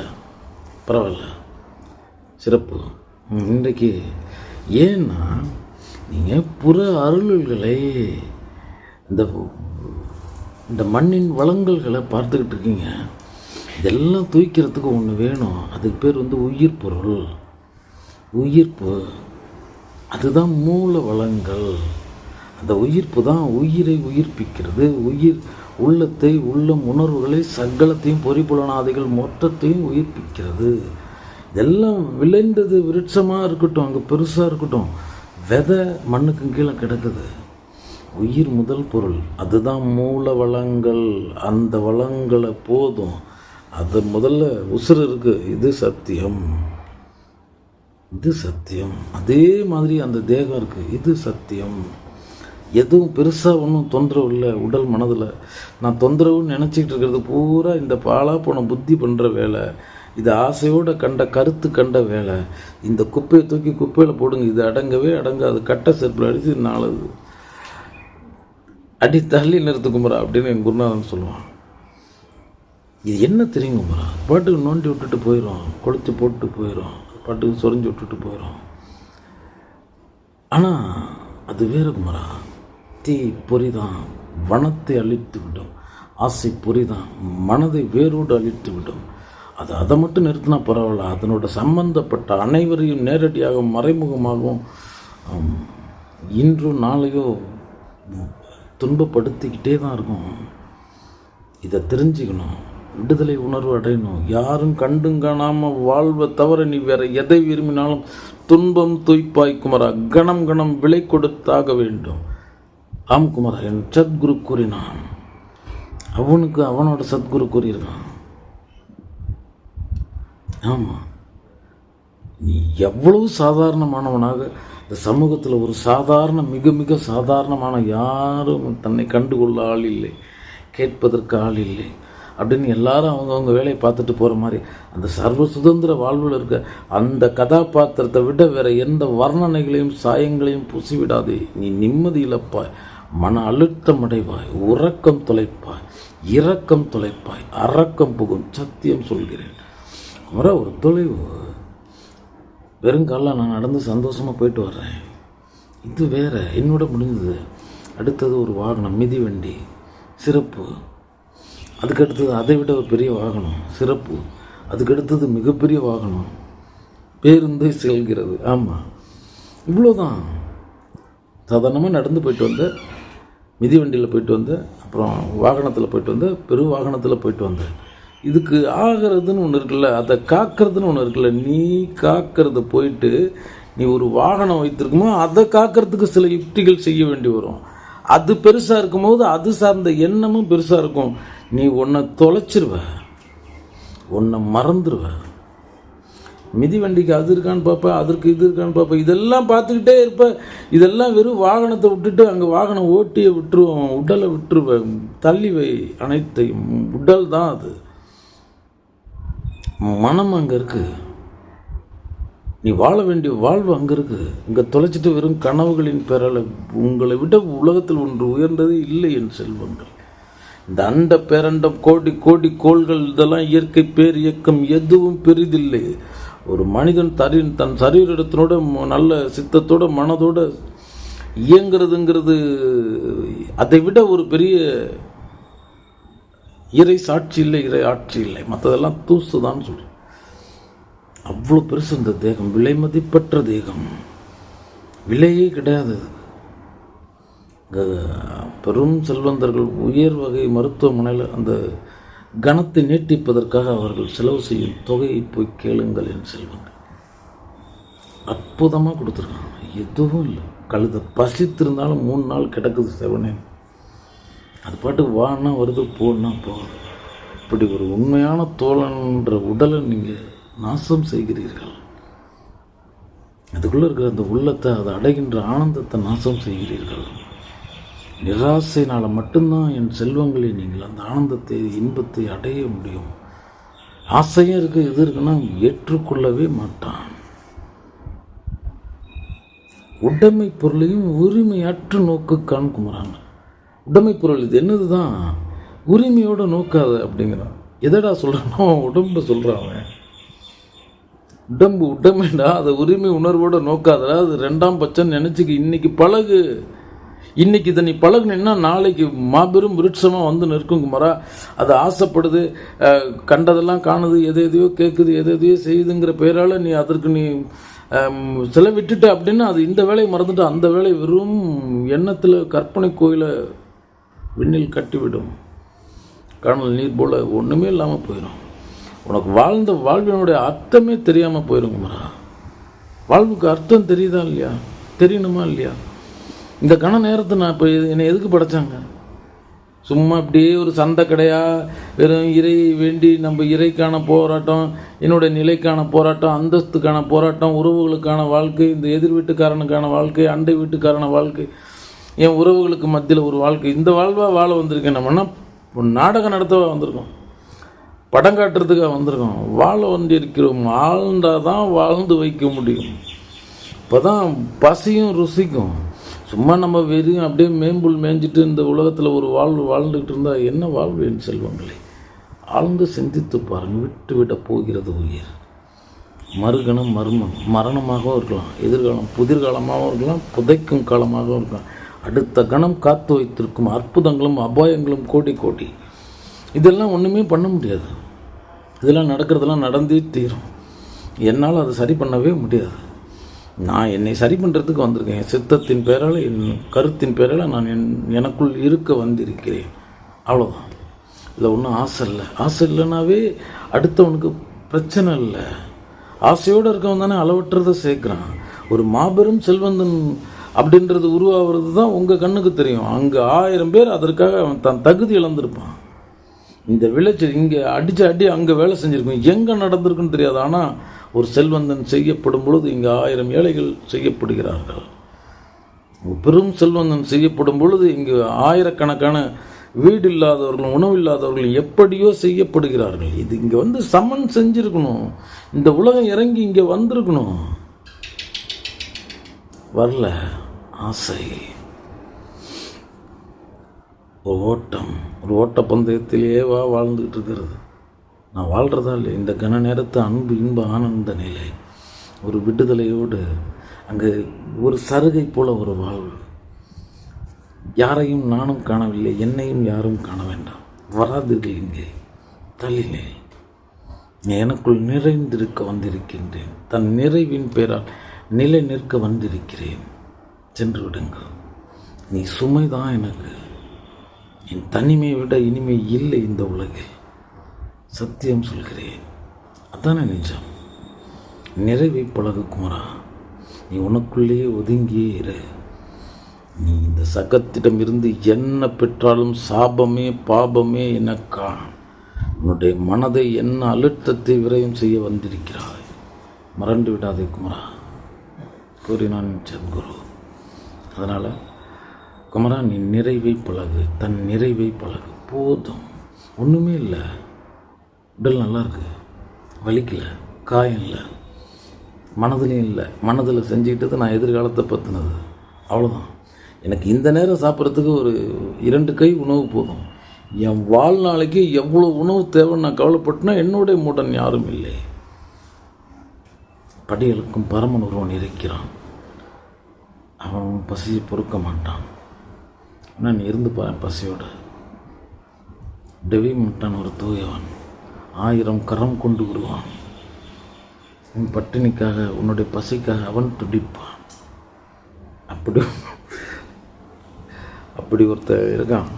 பரவாயில்ல, சிறப்பு. இன்றைக்கு ஏன்னா நீங்கள் புற அருள்களை, இந்த மண்ணின் வளங்கள்களை பார்த்துக்கிட்டு இருக்கீங்க. இதெல்லாம் தூய்க்கிறதுக்கு ஒன்று வேணும். அதுக்கு பேர் உயிர் பொருள், உயிர்ப்பு. அதுதான் மூல வளங்கள். அந்த உயிர்ப்பு தான் உயிரை உயிர்ப்பிக்கிறது. உயிர் உள்ளத்தை, உள்ளம், உணர்வுகளை, சகலத்தையும், பொறிப்புலனாதிகள் மொத்தத்தையும் உயிர்ப்பிக்கிறது. இதெல்லாம் விளைந்தது விருட்சமாக இருக்கட்டும், அங்கே பெருசாக இருக்கட்டும், விதை மண்ணுக்கு கீழே கிடக்குது. உயிர் முதல் பொருள், அதுதான் மூல வளங்கள். அந்த வளங்களை போதும், அது முதல்ல உசுறு இருக்கு. இது சத்தியம், இது சத்தியம். அதே மாதிரி அந்த தேகம் இருக்குது, இது சத்தியம். எதுவும் பெருசாக ஒன்றும் தொந்தரவு இல்லை உடல் மனதில். நான் தொந்தரவுன்னு நினச்சிக்கிட்டு இருக்கிறது பூரா இந்த பாலா போன புத்தி பண்ணுற வேலை, இது ஆசையோடு கண்ட கருத்து கண்ட வேலை. இந்த குப்பையை தூக்கி குப்பையில் போடுங்க, இது அடங்கவே அடங்காது. கட்டை செருப்பில் அடித்து நாளது அடி தள்ளி நிறுத்து குமரா அப்படின்னு என் குருநாதன் சொல்லுவான். இது என்ன தெரியும் குமரா, பாட்டுக்கு நோண்டி விட்டுட்டு போயிடும், கொளுத்தி போட்டு போயிடும், பாட்டுக்கு சொரிஞ்சு விட்டுட்டு போயிடும். ஆனால் அது வேறு குமரா. தீ பொறிதான் வனத்தை அழித்து விடும், ஆசை பொறிதான் மனதை வேரோடு அழித்து விடும். அதை மட்டும் நிறுத்தினா பரவாயில்ல, அதனோட சம்பந்தப்பட்ட அனைவரையும் நேரடியாக மறைமுகமாகவும் இன்றும் நாளையோ துன்பப்படுத்திக்கிட்டே தான் இருக்கும். இதை தெரிஞ்சுக்கணும், விடுதலை உணர்வு அடையணும். யாரும் கண்டும் காணாமல் வாழ்வை தவிர நீ வேற எதை விரும்பினாலும் துன்பம் துய்ப்பாய் குமரா, கணம் கணம் விலை கொடுத்தாக வேண்டும். ஆம் குமரா, என் சத்குரு கூறினான். அவனுக்கு அவனோட சத்குரு கூறியிருக்கான். ஆமாம், நீ எவ்வளவு சாதாரணமானவனாக இந்த சமூகத்தில் ஒரு சாதாரண மிக மிக சாதாரணமான, யாரும் தன்னை கண்டுகொள்ள ஆள் இல்லை, கேட்பதற்கு ஆள் இல்லை அப்படின்னு எல்லாரும் அவங்கவுங்க வேலையை பார்த்துட்டு போகிற மாதிரி அந்த சர்வ சுதந்திர வாழ்வில் இருக்க அந்த கதாபாத்திரத்தை விட வேறு எந்த வர்ணனைகளையும் சாயங்களையும் பூசிவிடாதே. நீ நிம்மதி இழப்பாய், மன அழுத்தம் அடைவாய், உறக்கம் தொலைப்பாய், இரக்கம் தொலைப்பாய், அரக்கம் புகும். சத்தியம் சொல்கிறேன். ஒரு தொலைவு வெறுங்காலில் நான் நடந்து சந்தோஷமாக போயிட்டு வர்றேன். இது வேறு, என்னோட முடிஞ்சது. அடுத்தது ஒரு வாகனம், மிதிவண்டி, சிறப்பு. அதுக்கடுத்தது அதை விட ஒரு பெரிய வாகனம், சிறப்பு. அதுக்கடுத்தது மிகப்பெரிய வாகனம், பேருந்தை செல்கிறது. ஆமாம், இவ்வளோதான். சாதாரணமாக நடந்து போயிட்டு வந்தேன், மிதிவண்டியில் போயிட்டு வந்தேன், அப்புறம் வாகனத்தில் போயிட்டு வந்தேன், பெரு வாகனத்தில் போயிட்டு வந்தேன். இதுக்கு ஆகிறதுன்னு ஒன்று இருக்குல்ல, அதை காக்கிறதுன்னு ஒன்று இருக்குல்ல. நீ காக்கிறது போயிட்டு நீ ஒரு வாகனம் வைத்திருக்குமோ அதை காக்கிறதுக்கு சில யுக்திகள் செய்ய வேண்டி வரும். அது பெருசாக இருக்கும்போது அது சார்ந்த எண்ணமும் பெருசாக இருக்கும். நீ உன்னை தொலைச்சிருவ, உன்னை மறந்துடுவ. மிதிவண்டிக்கு அது இருக்கான்னு பார்ப்ப, அதற்கு இது இருக்கான்னு பார்ப்ப, இதெல்லாம் பார்த்துக்கிட்டே இருப்ப. இதெல்லாம் வெறும் வாகனத்தை விட்டுட்டு அங்கே வாகனம் ஓட்டியை விட்டுருவோம், உடலை விட்டுருவேன். தள்ளி வை அனைத்தையும். உடல் தான் அது, மனம் அங்கே இருக்குது. நீ வாழ வேண்டிய வாழ்வு அங்கே இருக்குது. இங்கே தொலைச்சிட்டு வெறும் கனவுகளின் பெறலை. உங்களை விட உலகத்தில் ஒன்று உயர்ந்தது இல்லை என் செல்வங்கள். இந்த அண்ட பேரண்டம், கோடி கோடி கோள்கள், இதெல்லாம் இயற்கை பேர் இயக்கம் எதுவும் பெரிதில்லை. ஒரு மனிதன் தன் சரீரத்தினோட நல்ல சித்தத்தோட மனதோட இயங்கிறதுங்கிறது அதை விட ஒரு பெரிய இறை சாட்சி இல்லை, இறை ஆட்சி இல்லை. மற்றதெல்லாம் தூசு தான் சொல்லு. அவ்வளோ பெருசு இந்த தேகம், விலை மதிப்பற்ற தேகம், விலையே கிடையாது. பெரும் செல்வந்தர்கள் உயர் வகை மருத்துவமனையில் அந்த கணத்தை நீட்டிப்பதற்காக அவர்கள் செலவு செய்யும் தொகையை போய் கேளுங்கள் என் செல்வங்கள். அற்புதமாக கொடுத்துருக்காங்க, எதுவும் இல்லை. கழுத பசித்திருந்தாலும் 3 நாள் கிடக்குது செவனே. அது பாட்டுக்கு வானா வருது, போனா போகுது. இப்படி ஒரு உண்மையான தோழன்ற உடலை நீங்கள் நாசம் செய்கிறீர்கள். அதுக்குள்ளே இருக்கிற அந்த உள்ளத்தை, அதை அடைகின்ற ஆனந்தத்தை நாசம் செய்கிறீர்கள். நிராசையினால் மட்டும்தான் என் செல்வங்களை நீங்கள் அந்த ஆனந்தத்தை, இன்பத்தை அடைய முடியும். ஆசையும் இருக்குது, எது இருக்குன்னா ஏற்றுக்கொள்ளவே மாட்டான். உடைமை பொருளையும் உரிமையற்ற நோக்கு காண்குமராங்க. உடைமை பொருள் இது என்னது தான், உரிமையோடு நோக்காத அப்படிங்கிறான். எதடா சொல்கிறானோ உடம்பை சொல்கிறான் அவன். உடம்பு உடமைடா, அதை உரிமை உணர்வோடு நோக்காதடா, அது 2ஆம் பட்சம் நினச்சிக்கு. இன்றைக்கி பழகு, இன்றைக்கி இதை நீ பழகுனா நாளைக்கு மாபெரும் விருட்சமாக வந்து நிற்கும் குமரா. அது ஆசைப்படுது, கண்டதெல்லாம் காணுது, எதையோ கேட்குது, எதையோ செய்யுதுங்கிற பெயரால் நீ அதற்கு நீ சில விட்டுட்ட அப்படின்னா அது இந்த வேலையை மறந்துட்டு அந்த வேலை வெறும் எண்ணத்தில் கற்பனை கோயிலை விண்ணில் கட்டிவிடும். காணல் நீர் போல் ஒன்றுமே இல்லாமல் போயிடும். உனக்கு வாழ்ந்த வாழ்வினுடைய அர்த்தமே தெரியாமல் போயிடும் குமரா. வாழ்வுக்கு அர்த்தம் தெரியுதா இல்லையா, தெரியணுமா இல்லையா? இந்த கண நேரத்தை நான் இப்போ என்னை எதுக்கு படைச்சாங்க? சும்மா அப்படியே ஒரு சந்தை கடையாக வெறும் இறை வேண்டி நம்ம இறைக்கான போராட்டம், என்னுடைய நிலைக்கான போராட்டம், அந்தஸ்துக்கான போராட்டம், உறவுகளுக்கான வாழ்க்கை, இந்த எதிர் வீட்டுக்காரனுக்கான வாழ்க்கை, அண்டை வீட்டுக்காரன வாழ்க்கை, என் உறவுகளுக்கு மத்தியில் ஒரு வாழ்க்கை, இந்த வாழ்வாக வாழ வந்திருக்கேன். நம்மனா நாடகம் நடத்தவா வந்திருக்கோம், படம் காட்டுறதுக்காக வந்திருக்கோம். வாழ வந்திருக்கிறோம். வாழ்ந்தால் தான் வாழ்ந்து வைக்க முடியும். இப்போ தான் பசியும் ருசிக்கும். சும்மா நம்ம வெறும் அப்படியே மேம்புல் மேய்ஞ்சிட்டு இந்த உலகத்தில் ஒரு வாழ்வு வாழ்ந்துக்கிட்டு இருந்தால் என்ன வாழ்வு என் செல்வங்களே? ஆழ்ந்து சிந்தித்து பாருங்கள். விட்டு விட போகிறது உயிர். மறுகணம் மர்மம், மரணமாகவும் இருக்கலாம், எதிர்காலம் புதிர்காலமாகவும் இருக்கலாம், புதைக்கும் காலமாகவும் இருக்கலாம். அடுத்த கணம் காத்து வைத்திருக்கும் அற்புதங்களும் அபாயங்களும் கோடி கோடி. இதெல்லாம் ஒன்றுமே பண்ண முடியாது. இதெல்லாம் நடக்கிறதெல்லாம் நடந்தே தீரும். என்னால் அதை சரி பண்ணவே முடியாது. நான் என்னை சரி பண்ணுறதுக்கு வந்திருக்கேன். என் சித்தத்தின் பேரால், என் கருத்தின் பேரால் நான் எனக்குள் இருக்க வந்திருக்கிறேன். அவ்வளோதான். இல்லை ஒன்றும் ஆசை இல்லை. ஆசை இல்லைனாவே அடுத்தவனுக்கு பிரச்சனை இல்லை. ஆசையோடு இருக்கவன் தானே அளவற்றதை சேர்க்குறான். ஒரு மாபெரும் செல்வந்தன் அப்படின்றது உருவாகிறது தான் உங்கள் கண்ணுக்கு தெரியும். அங்கே 1000 பேர் அதற்காக அவன் தன் தகுதி இழந்திருப்பான். இந்த விளைச்சல் இங்கே அடித்து அடி அங்கே வேலை செஞ்சுருக்கும். எங்கே நடந்திருக்குன்னு தெரியாது. ஆனால் ஒரு செல்வந்தன் செய்யப்படும் பொழுது இங்கே 1000 ஏழைகள் செய்யப்படுகிறார்கள். பெரும் செல்வந்தன் செய்யப்படும் பொழுது இங்கு ஆயிரக்கணக்கான வீடு இல்லாதவர்களும் உணவு இல்லாதவர்களும் எப்படியோ செய்யப்படுகிறார்கள். இது இங்கே வந்து சமன் செஞ்சுருக்கணும். இந்த உலகம் இறங்கி இங்கே வந்திருக்கணும். வரல. ஆசை. ஒரு ஓட்ட பந்தயத்திலேயே வாழ்ந்துக்கிட்டு இருக்கிறது. நான் வாழ்கிறதா இல்லை. இந்த கன நேரத்தை அன்பு இன்ப ஆனந்த நிலை, ஒரு விடுதலையோடு அங்கே ஒரு சருகை போல ஒரு வாழ்வு. யாரையும் நானும் காணவில்லை, என்னையும் யாரும் காண வேண்டாம். வராதீர்கள் இங்கே, தள்ளினேன். எனக்குள் நிறைந்திருக்க வந்திருக்கின்றேன். தன் நிறைவின் பெயரால் நிலை நிற்க வந்திருக்கிறேன். சென்று விடுங்கள். நீ சுமைதான் எனக்கு. என் தனிமையை விட இனிமை இல்லை இந்த உலகில். சத்தியம் சொல்கிறேன். அதானே நிஜம். நிறைவை பழகு குமரா. நீ உனக்குள்ளேயே ஒதுங்கியே இரு. நீ இந்த சகத்திடம் இருந்து என்ன பெற்றாலும் சாபமே பாபமே எனக்கா. உன்னுடைய மனதை என்ன அழுத்தத்தை விரயம் செய்ய வந்திருக்கிறாய். மறந்து விடாதே குமரா கூறினான் சத்குரு. அதனால் குமரா, நீ நிறைவை பழகு, தன் நிறைவை பழகு. போதும். ஒன்றுமே இல்லை. உடல் நல்லா இருக்கு, வலிக்கல, காயம் இல்லை, மனதிலையும் இல்லை. மனதில் செஞ்சுக்கிட்டது நான் எதிர்காலத்தை பற்றினது. அவ்வளோதான். எனக்கு இந்த நேரம் சாப்பிட்றதுக்கு ஒரு 2 கை உணவு போதும். என் வாழ்நாளைக்கு எவ்வளோ உணவு தேவைன்னு நான் கவலைப்பட்டேன்னா என்னுடைய மூடன் யாரும் இல்லை. படிகளுக்கும் பரமன் ஒருவன் இருக்கிறான். அவன் பசியை பொறுக்க மாட்டான். ஆனால் நீ இருந்து பாரு பசியோடு. டெவி மட்டான் ஒரு தூயவன். 1000 கரம் கொண்டு வருவான். உன் பட்டினிக்காக, உன்னுடைய பசிக்காக அவன் துடிப்பான். அப்படி ஒருத்தர் இருக்கான்.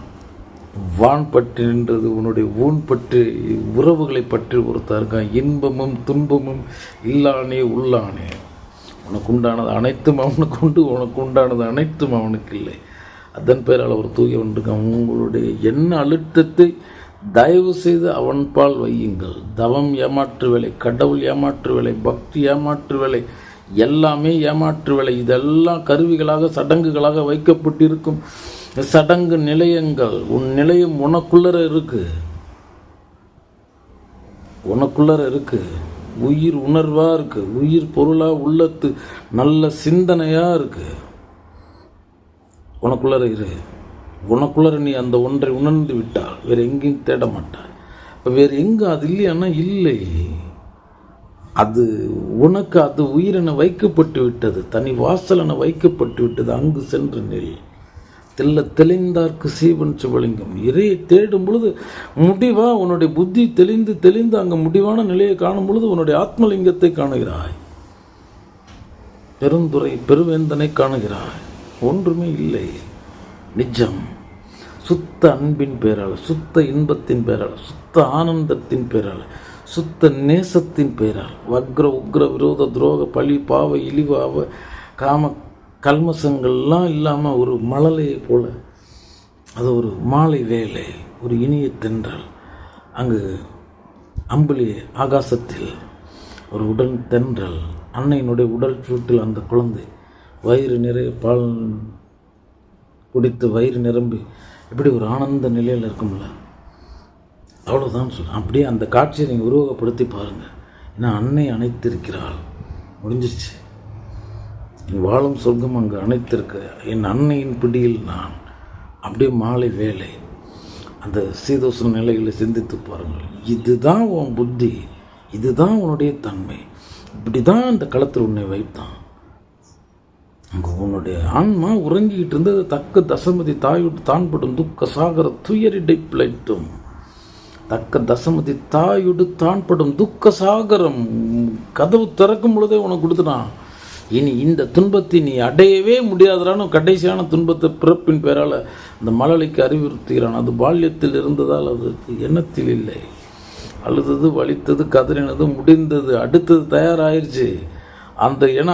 வான் பற்றின்றது உன்னுடைய ஊன் பற்றி, உறவுகளை பற்றி ஒருத்தர் இருக்கான். இன்பமும் துன்பமும் இல்லானே உள்ளானே. உனக்கு உண்டானது அனைத்தும் அவனுக்கு உண்டு, உனக்கு உண்டானது அனைத்தும் அவனுக்கு இல்லை. அதன் பேரால் ஒரு தூயவன் இருக்கான். உங்களுடைய என்ன அழுத்தத்தை தயவு செய்து அவன் பால் வையுங்கள். தவம் ஏமாற்று வேலை, கடவுள் ஏமாற்று வேலை, பக்தி ஏமாற்று வேலை, எல்லாமே ஏமாற்று வேலை. இதெல்லாம் கருவிகளாக சடங்குகளாக வைக்கப்பட்டிருக்கும் சடங்கு நிலையங்கள். உன் நிலையம் உனக்குள்ளர இருக்கு, உனக்குள்ளர இருக்கு. உயிர் உணர்வாக இருக்கு, உயிர் பொருளாக உள்ளத்து நல்ல சிந்தனையாக இருக்கு. உனக்குள்ளர இரு. உனக்குள்ளர நீ அந்த ஒன்றை உணர்ந்து விட்டால் வேறு எங்கேயும் தேட மாட்டார். இப்போ வேறு எங்கே அது இல்லையானா இல்லை. அது உனக்கு அது உயிரென வைக்கப்பட்டு விட்டது, தனி வாசலென வைக்கப்பட்டு விட்டது. அங்கு சென்று நெல். தெளிந்தார்க்கு சீவன் சிவலிங்கம். இறையை தேடும் பொழுது முடிவாக உன்னுடைய புத்தி தெளிந்து அங்கே முடிவான நிலையை காணும் பொழுது உன்னுடைய ஆத்மலிங்கத்தை காணுகிறாய். பெருந்துரை பெருவேந்தனை காணுகிறாய். ஒன்றுமே இல்லை. நிஜம். சுத்த அன்பின் பேரால், சுத்த இன்பத்தின் பேரால், சுத்த ஆனந்தத்தின் பேரால், சுத்த நேசத்தின் பேரால் வக்ர உக்ர விரோத துரோக பழி பாவ இழிவு காம கல்மசங்கள்லாம் இல்லாமல் ஒரு மழலையை போல அது ஒரு மாலை வேலை, ஒரு இனிய தென்றல். அங்கு அம்புலி ஆகாசத்தில் ஒரு உடன் தென்றல், அன்னையினுடைய உடல் சூட்டில் அந்த குழந்தை வயிறு நிறைய பால் குடித்து வயிறு நிரம்பி இப்படி ஒரு ஆனந்த நிலையில் இருக்கும்ல, அவ்வளோதான் சொல்கிறேன். அப்படியே அந்த காட்சியை நீங்கள் உருவகப்படுத்தி பாருங்கள். ஏன்னா அன்னை அணைத்திருக்கிறாள், முடிஞ்சிருச்சு. என் வாழும் சொர்க்கம் அங்கு அணைத்திருக்க என் அன்னையின் பிடியில் நான். அப்படியே மாலை வேலை அந்த சீதோஷ நிலைகளை சிந்தித்து பாருங்கள். இதுதான் உன் புத்தி, இதுதான் உன்னுடைய தன்மை. இப்படி தான் அந்த களத்தில் உன்னை வைத்தான். அங்கே உன்னுடைய ஆன்மா உறங்கிக்கிட்டு இருந்தது. தக்க தசமதி தாயுடு தான்படும் துக்க சாகர துயரிடை பிழைத்தும். தக்க தசமதி தாயுடு தான்படும் துக்க சாகரம். கதவு திறக்கும் பொழுதே உனக்கு கொடுத்துட்டான். இனி இந்த துன்பத்தை நீ அடையவே முடியாதான்னு கடைசியான துன்பத்தை பிறப்பின் பேரால் அந்த மழலைக்கு அறிவுறுத்துகிறான். அது பால்யத்தில் இருந்ததால் அதுக்கு எண்ணத்தில் இல்லை. அழுதது, வலித்தது, கதறினது, முடிந்தது, அடுத்தது தயாராகிருச்சு.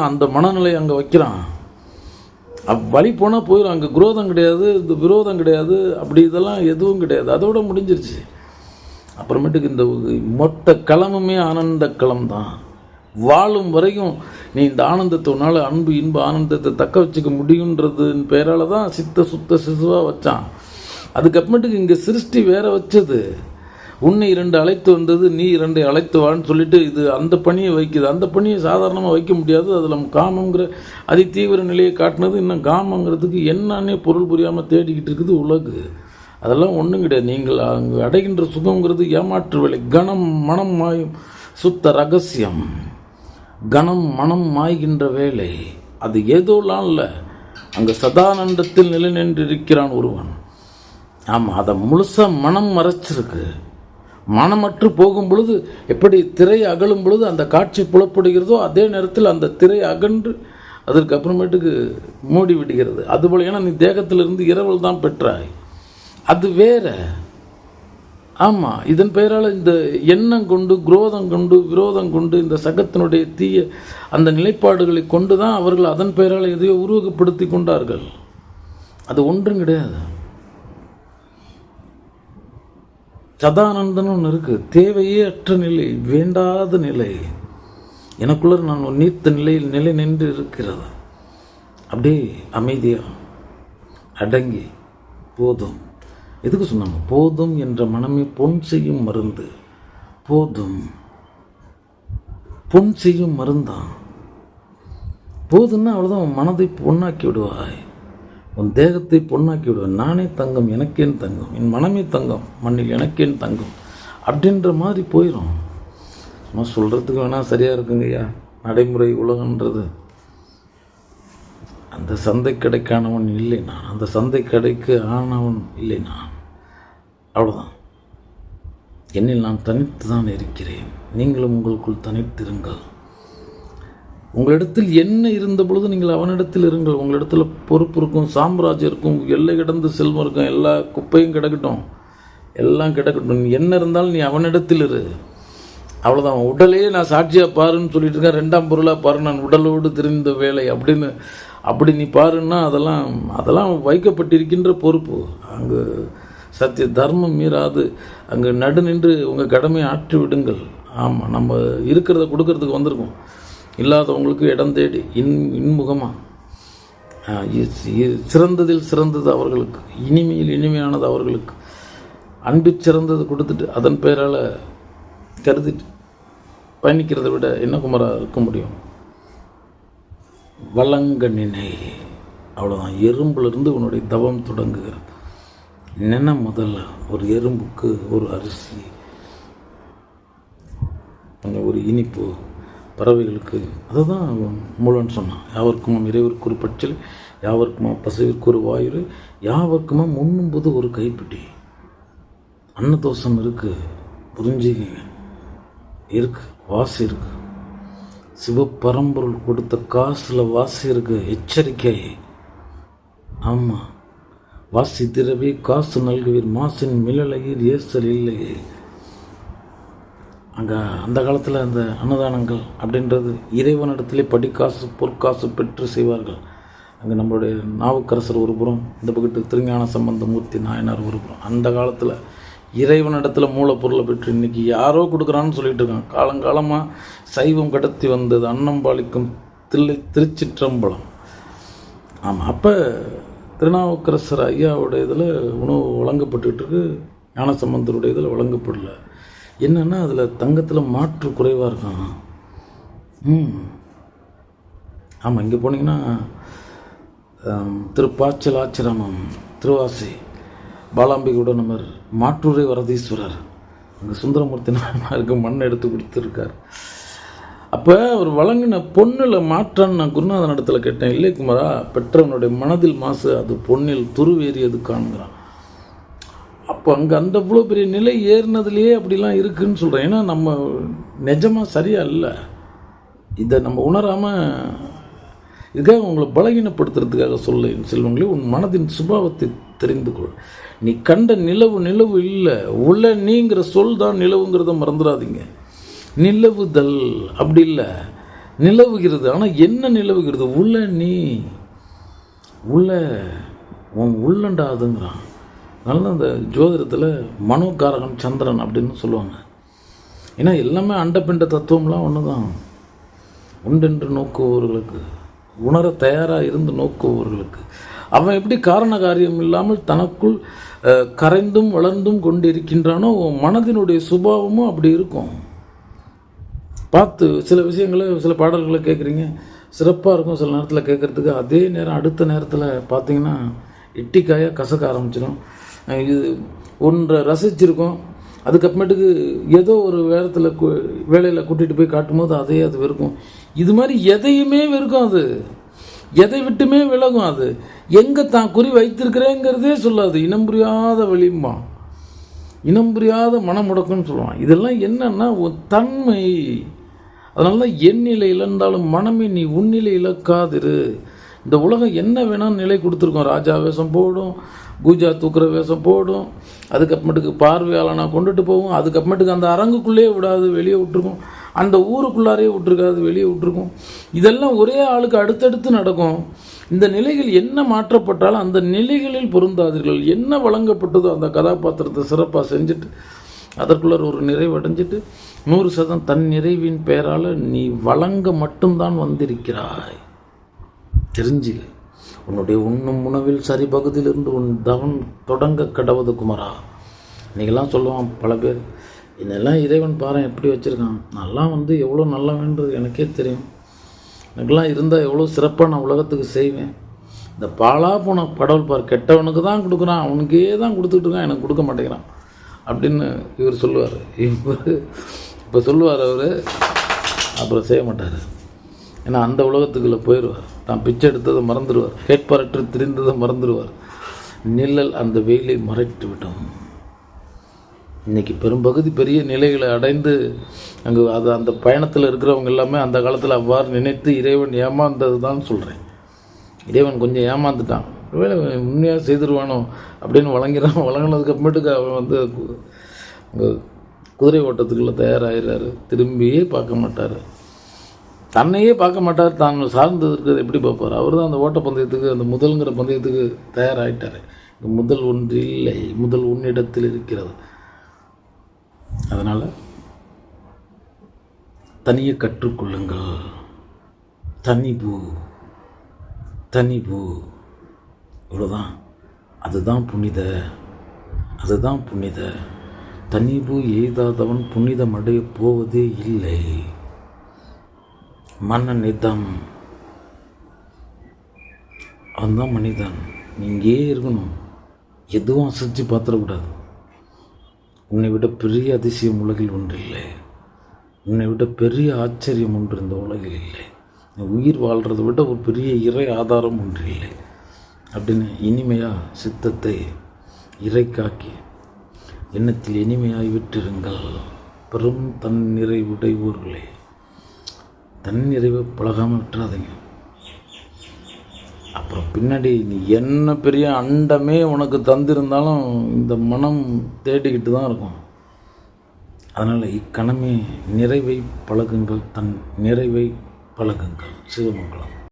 அந்த மனநிலை அங்கே வைக்கிறான். வழி போனால் போயிடும். அங்கே குரோதம் கிடையாது, இந்த விரோதம் கிடையாது, அப்படி இதெல்லாம் எதுவும் கிடையாது. அதோட முடிஞ்சிருச்சு. அப்புறமேட்டுக்கு இந்த மொத்த களமுமே ஆனந்த களம் தான். வாழும் வரைக்கும் நீ இந்த ஆனந்தத்தை உன்னால் அன்பு இன்ப ஆனந்தத்தை தக்க வச்சுக்க முடியுன்றதுன்னு பேரால் தான் சித்த சுத்த சிசுவாக வச்சான். அதுக்கப்புறமேட்டுக்கு இங்கே சிருஷ்டி வேற வச்சது. உன்னை 2 அழைத்து வந்தது, நீ 2 அழைத்து வான்னு சொல்லிட்டு இது அந்த பணியை வைக்குது. அந்த பணியை சாதாரணமாக வைக்க முடியாது. அதில் காமங்கிற அதி தீவிர நிலையை காட்டினது. இன்னும் காமங்கிறதுக்கு என்னன்னே பொருள் புரியாமல் தேடிக்கிட்டு இருக்குது உலகு. அதெல்லாம் ஒன்றும் கிடையாது. நீங்கள் அங்கு அடைகின்ற சுகங்கிறது ஏமாற்று வேலை. கணம் மனம் மாயும் சுத்த ரகசியம். கணம் மனம் மாய்கின்ற வேலை. அது ஏதோலாம் இல்லை, அங்கே சதானந்தத்தில் நிலை நின்றிருக்கிறான் ஒருவன். ஆமாம், அதை முழுசாக மனம் மறைச்சிருக்கு. மனமற்று போகும் பொழுது எப்படி திரை அகலும் பொழுது அந்த காட்சி புலப்படுகிறதோ அதே நேரத்தில் அந்த திரை அகன்று அதற்கு அப்புறமேட்டுக்கு மூடி விடுகிறது. அதுபோல் ஏன்னா நீ தேகத்திலிருந்து இரவல் தான் பெற்றாய், அது வேற. ஆமாம், இதன் பெயரால் இந்த எண்ணம் கொண்டு குரோதம் கொண்டு விரோதம் கொண்டு இந்த சகத்தினுடைய தீய அந்த நிலைப்பாடுகளை கொண்டு தான் அவர்கள் அதன் பெயரால் எதையோ உருவகப்படுத்தி கொண்டார்கள். அது ஒன்றும் கிடையாது. சதானந்தன்னு ஒன்று இருக்குது. தேவையே அற்ற நிலை, வேண்டாத நிலை. எனக்குள்ள நான் ஒரு நீர்த்த நிலையில் நிலை நின்று இருக்கிறது. அப்படியே அமைதியாக அடங்கி போதும். எதுக்கு சொன்னாங்க? போதும் என்ற மனமே பொன் செய்யும் மருந்து. போதும் பொன் செய்யும் மருந்தான். போதுன்னா அவ்வளோதான். மனதை பொன்னாக்கி விடுவாய், உன் தேகத்தை பொன்னாக்கி விடுவாய். நானே தங்கம், எனக்கேன் தங்கம், என் மனமே தங்கம், மண்ணில் எனக்கேன் தங்கம் அப்படின்ற மாதிரி போயிடும். சும்மா சொல்கிறதுக்கு வேணால் சரியாக இருக்குங்கய்யா. நடைமுறை உலகன்றது அந்த சந்தை கடைக்கானவன் இல்லை நான், அந்த சந்தை கடைக்கு ஆனவன் இல்லை நான். அவ்வளோதான். என்னில் நான் தனித்து தான் இருக்கிறேன். நீங்களும் உங்களுக்குள் தனித்திருங்கள். உங்களிடத்தில் என்ன இருந்த பொழுது நீங்கள் அவனிடத்தில் இருங்கள். உங்களிடத்தில் பொறுப்பு இருக்கும், சாம்ராஜ்யம் இருக்கும், எல்லை கிடந்து செல்வம் இருக்கும், எல்லா குப்பையும் கிடக்கட்டும், எல்லாம் கிடக்கட்டும். என்ன இருந்தாலும் நீ அவனிடத்தில் இரு. அவ்வளோதான். உடலையே நான் சாட்சியாக பாருன்னு சொல்லிட்டு இருக்கேன். 2ஆம் பொருளாக பாரு, நான் உடலோடு தெரிந்த வேலை அப்படின்னு. அப்படி நீ பாருன்னா அதெல்லாம் வைக்கப்பட்டிருக்கின்ற பொறுப்பு. அங்கு சத்திய தர்மம் மீறாது அங்கே நடு நின்று உங்கள் கடமையை ஆற்றி விடுங்கள். ஆமாம், நம்ம இருக்கிறத கொடுக்கறதுக்கு வந்திருக்கோம். இல்லாதவங்களுக்கு இடம் தேடி இன்முகமாக சிறந்ததில் சிறந்தது அவர்களுக்கு, இனிமையில் இனிமையானது அவர்களுக்கு, அன்பில் சிறந்தது கொடுத்துட்டு அதன் பெயரால் கருதிட்டு பயணிக்கிறத விட என்ன குமராக இருக்க முடியும்? வழங்க நினை. அவ்வளோதான். எறும்பிலிருந்து உன்னுடைய தவம் தொடங்குகிறது. நினை முதல்ல. ஒரு எறும்புக்கு ஒரு அரிசி, கொஞ்சம் ஒரு இனிப்பு, பறவைகளுக்கு அதுதான் மூலன்னு சொன்னான். யாவருக்குமா இறைவருக்கு ஒரு பச்சில், யாவருக்குமா பசுவிற்கு ஒரு வாயு, யாவருக்குமா முன்னும்போது ஒரு கைப்பிடி. அன்னதோஷம் இருக்குது, புரிஞ்சுக்கிங்க. இருக்கு, வாசி இருக்கு. சிவபரம்பொருள் கொடுத்த காசில் வாசி இருக்கு. எச்சரிக்கை. ஆமாம், வாசி திரவே காசு நல்குவீர், மாசின் மிளலையீர் ஏசல் இல்லையே. அங்கே அந்த காலத்தில் அந்த அன்னதானங்கள் அப்படின்றது இறைவனிடத்திலே படிக்காசு பொற்காசு பெற்று செய்வார்கள். அங்கே நம்மளுடைய நாவுக்கரசர் ஒரு புறம், இந்த பக்கத்து திருஞான சம்பந்தமூர்த்தி நாயனார் ஒரு புறம். அந்த காலத்தில் இறைவனிடத்தில் மூலப்பொருளை பெற்று இன்றைக்கி யாரோ கொடுக்குறான்னு சொல்லிட்டு இருக்காங்க. காலங்காலமாக சைவம் கடத்தி வந்தது அன்னம்பாளிக்கும் திருச்சிற்றம்பலம். ஆமாம், அப்போ திருநாவுக்கரசர் ஐயாவுடைய இதில் உணவு வழங்கப்பட்டுருக்கு, ஞானசம்பந்தருடைய இதில் வழங்கப்படல. என்னென்னா அதில் தங்கத்தில் மாற்று குறைவாக இருக்கான். ஆமாம், இங்கே போனீங்கன்னா திருப்பாச்சல் ஆச்சிரமம், திருவாசி பாலாம்பிகையோட நம்பர் மாற்றூரை வரதீஸ்வரர், அங்கே சுந்தரமூர்த்தி நாயனாருக்கு மண் எடுத்து கொடுத்துருக்கார். அப்போ அவர் வழங்கின பொண்ணில் மாற்றான்னு நான் குருநாதன் இடத்துல கேட்டேன். இல்லை குமாரா, பெற்றவனுடைய மனதில் மாசு, அது பொண்ணில் துருவேறியது காணுங்கிறான். அப்போ அங்கே அந்த இவ்வளோ பெரிய நிலை ஏறினதுலேயே அப்படிலாம் இருக்குதுன்னு சொல்கிறேன். ஏன்னா நம்ம நிஜமாக சரியா இல்லை, இதை நம்ம உணராமல் இதுக்காக உங்களை பலகீனப்படுத்துறதுக்காக சொல்ல செல்வங்களே, உன் மனதின் சுபாவத்தை தெரிந்து கொள். நீ கண்ட நிலவு நிலவு இல்லை, உள்ள நீங்கிற சொல் தான் நிலவுங்கிறத மறந்துடாதீங்க. நிலவுதல் அப்படி இல்லை, நிலவுகிறது. ஆனால் என்ன நிலவுகிறது? உள்ள நீ, உள்ள உன் உள்ளண்டாதுங்கிறான். அதனால தான் அந்த ஜோதிடத்தில் மனோகாரகன் சந்திரன் அப்படின்னு சொல்லுவாங்க. ஏன்னா எல்லாமே அண்டப்பிண்ட தத்துவம்லாம் ஒன்று தான். உண்டென்று நோக்குபவர்களுக்கு, உணர தயாராக இருந்து நோக்குபவர்களுக்கு, அவன் எப்படி காரண காரியம் இல்லாமல் தனக்குள் கரைந்தும் வளர்ந்தும் கொண்டு இருக்கின்றானோ மனதினுடைய சுபாவமும் அப்படி இருக்கும். பார்த்து சில விஷயங்களை, சில பாடல்களை கேட்குறீங்க, சிறப்பாக இருக்கும் சில நேரத்தில் கேட்குறதுக்கு. அதே நேரம் அடுத்த நேரத்தில் பார்த்தீங்கன்னா இட்டிக்காயாக கசக்க ஆரம்பிச்சிடும். இது ஒன்றை ரசிச்சிருக்கோம், அதுக்கப்புறமேட்டுக்கு ஏதோ ஒரு வேலையில் கூட்டிகிட்டு போய் காட்டும்போது அதையே அது வெறுக்கும். இது மாதிரி எதையுமே வெறுக்கும், அது எதை விட்டுமே விலகும். அது எங்கே தான் குறி வைத்திருக்கிறேங்கிறதே சொல்லாது. இனம் புரியாத வெளியுமா, இனம் புரியாத மனம் முடக்கும்னு சொல்லுவான். இதெல்லாம் என்னன்னா ஒரு தன்மை. அதனால தான் என் நிலை இழந்தாலும் மனமே நீ உன்னிலை இழக்காதிரு. இந்த உலகம் என்ன வேணாலும் நிலை கொடுத்துருக்கோம். ராஜா வேஷம் போடும், பூஜா தூக்குற வேஷம் போடும், அதுக்கப்புறமேட்டுக்கு பார்வையாளனாக கொண்டுட்டு போகும், அதுக்கப்புறமேட்டுக்கு அந்த அரங்குக்குள்ளேயே விடாது, வெளியே விட்டுருக்கும், அந்த ஊருக்குள்ளாரே விட்டுருக்காது, வெளியே விட்டுருக்கும். இதெல்லாம் ஒரே ஆளுக்கு அடுத்தடுத்து நடக்கும். இந்த நிலைகள் என்ன மாற்றப்பட்டாலும் அந்த நிலைகளில் பொருந்தாதீர்கள். என்ன வழங்கப்பட்டதோ அந்த கதாபாத்திரத்தை சிறப்பாக செஞ்சுட்டு அதற்குள்ள ஒரு நிறைவடைஞ்சிட்டு 100% தன் நிறைவின் பெயரால் நீ வழங்க மட்டும்தான் வந்திருக்கிறாய். தெரிஞ்சு உன்னுடைய உண்ணும் உணவில் சரி பகுதியிலிருந்து உன் தவன் தொடங்க கடவுது குமரா. இன்றைக்கெல்லாம் சொல்லுவான் பல பேர், இதெல்லாம் இறைவன் பாரு எப்படி வச்சுருக்கான், நல்லா எவ்வளோ நல்லவன்றது எனக்கே தெரியும், எனக்கெல்லாம் இருந்தால் எவ்வளோ சிறப்பாக நான் உலகத்துக்கு செய்வேன். இந்த பாலா போன கடவுள் பார், கெட்டவனுக்கு தான் கொடுக்குறான், அவனுக்கே தான் கொடுத்துட்டு இருக்கான், எனக்கு கொடுக்க மாட்டேங்கிறான் அப்படின்னு இவர் சொல்லுவார். இப்போ சொல்லுவார் அவர், அப்புறம் செய்ய மாட்டார். ஏன்னா அந்த உலகத்துக்குள்ளே போயிடுவார், தான் பிச்சை எடுத்ததை மறந்துடுவார், கேட்பாரற்று திரிந்ததை மறந்துடுவார். நிழல் அந்த வெயிலை மறைத்து விடும். இன்றைக்கி பெரும்பகுதி பெரிய நிலைகளை அடைந்து அங்கே அந்த பயணத்தில் இருக்கிறவங்க எல்லாமே அந்த காலத்தில் அவ்வாறு நினைத்து இறைவன் ஏமாந்தது தான் சொல்கிறேன். இறைவன் கொஞ்சம் ஏமாந்துட்டான், ஒருவேளை உண்மையாக செய்திருவானோ அப்படின்னு வழங்கினதுக்கு அப்புறமேட்டுக்கு அவன் அங்கே குதிரை ஓட்டத்துக்குள்ளே தயாராகிறாரு. திரும்பியே பார்க்க மாட்டார், தன்னையே பார்க்க மாட்டார், தான் சார்ந்து இருக்கிறது எப்படி பார்ப்பார். அவர் தான் அந்த ஓட்டப்பந்தயத்துக்கு, அந்த முதல்ங்கிற பந்தயத்துக்கு தயாராகிட்டார். முதல் ஒன்று இல்லை, முதல் உன்னிடத்தில் இருக்கிறது. அதனால் தனியை கற்றுக்கொள்ளுங்கள். தனிபூ இவ்வளோதான். அதுதான் புனித. தனிபூ எய்தாதவன் புனிதம் அடைய போவதே இல்லை. மனநிதம், அவன்தான் மனிதன். நீங்கே இருக்கணும், எதுவும் அசைச்சு பார்த்துடக்கூடாது. உன்னை விட பெரிய அதிசயம் உலகில் ஒன்றில்லை, உன்னை விட பெரிய ஆச்சரியம் ஒன்று இந்த உலகில் இல்லை, உயிர் வாழ்கிறத விட ஒரு பெரிய இறை ஆதாரம் ஒன்று இல்லை அப்படின்னு இனிமையாக சித்தத்தை இறைக்காக்கி எண்ணத்தில் இனிமையாய் விட்டிருங்கள். பெரும் தன் நிறைவுடையோர்களே, தன் நிறைவை பழகாமல் விட்டுறாதீங்க. அப்புறம் பின்னாடி நீ என்ன பெரிய அண்டமே உனக்கு தந்திருந்தாலும் இந்த மனம் தேடிக்கிட்டு தான் இருக்கும். அதனால் இக்கணமே நிறைவை பழகுங்கள், தன் நிறைவை பழகுங்கள். சிவமங்கலம்.